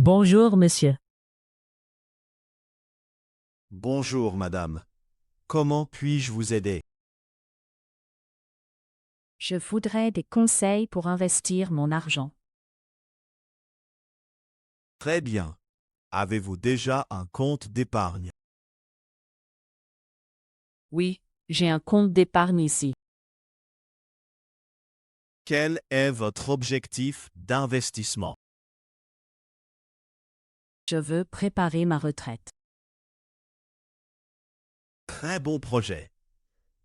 Bonjour, monsieur. Bonjour, madame. Comment puis-je vous aider? Je voudrais des conseils pour investir mon argent. Très bien. Avez-vous déjà un compte d'épargne? Oui, j'ai un compte d'épargne ici. Quel est votre objectif d'investissement? Je veux préparer ma retraite. Très bon projet.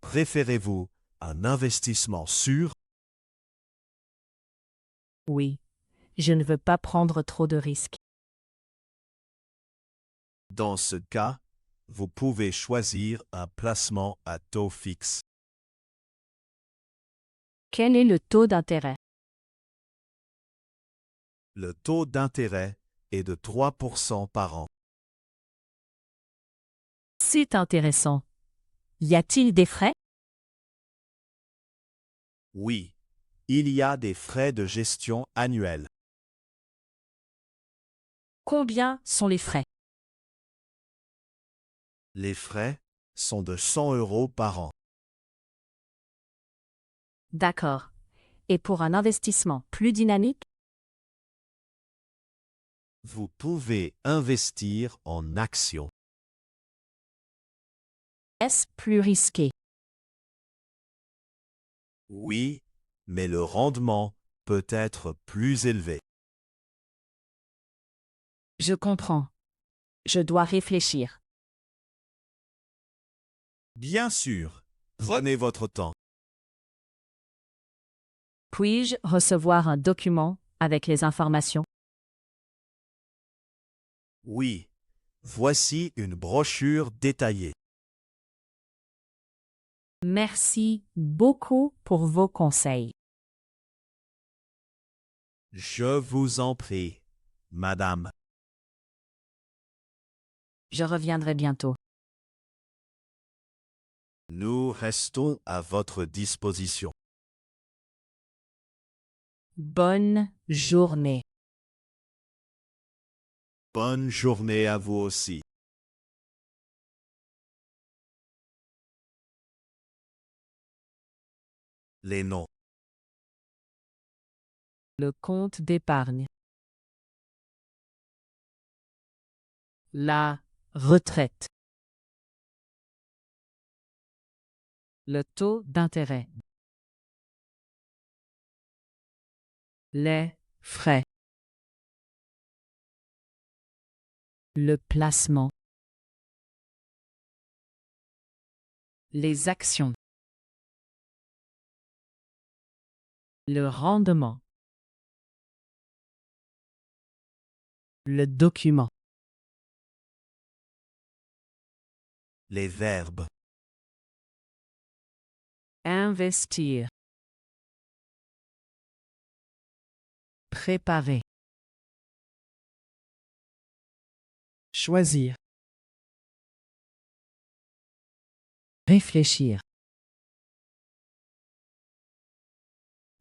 Préférez-vous un investissement sûr? Oui, je ne veux pas prendre trop de risques. Dans ce cas, vous pouvez choisir un placement à taux fixe. Quel est le taux d'intérêt? Le taux d'intérêt est de 3% par an. C'est intéressant. Y a-t-il des frais? Oui, il y a des frais de gestion annuels. Combien sont les frais? Les frais sont de 100 € par an. D'accord. Et pour un investissement plus dynamique? Vous pouvez investir en actions. Est-ce plus risqué? Oui, mais le rendement peut être plus élevé. Je comprends. Je dois réfléchir. Bien sûr, prenez votre temps. Puis-je recevoir un document avec les informations? Oui, voici une brochure détaillée. Merci beaucoup pour vos conseils. Je vous en prie, madame. Je reviendrai bientôt. Nous restons à votre disposition. Bonne journée. Bonne journée à vous aussi. Les noms. Le compte d'épargne. La retraite. Le taux d'intérêt. Les frais. Le placement. Les actions. Le rendement. Le document. Les verbes. Investir. Préparer. Choisir. Réfléchir.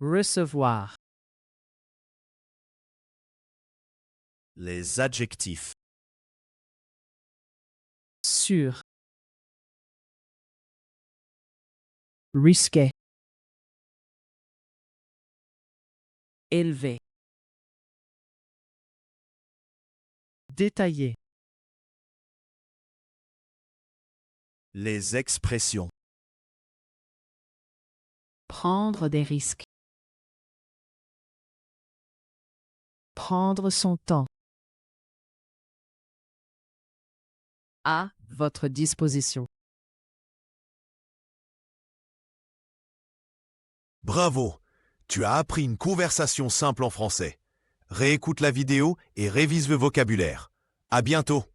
Recevoir. Les adjectifs. Sûr. Risqué. Élevé. Détaillé. Les expressions. Prendre des risques. Prendre son temps. À votre disposition. Bravo! Tu as appris une conversation simple en français. Réécoute la vidéo et révise le vocabulaire. À bientôt!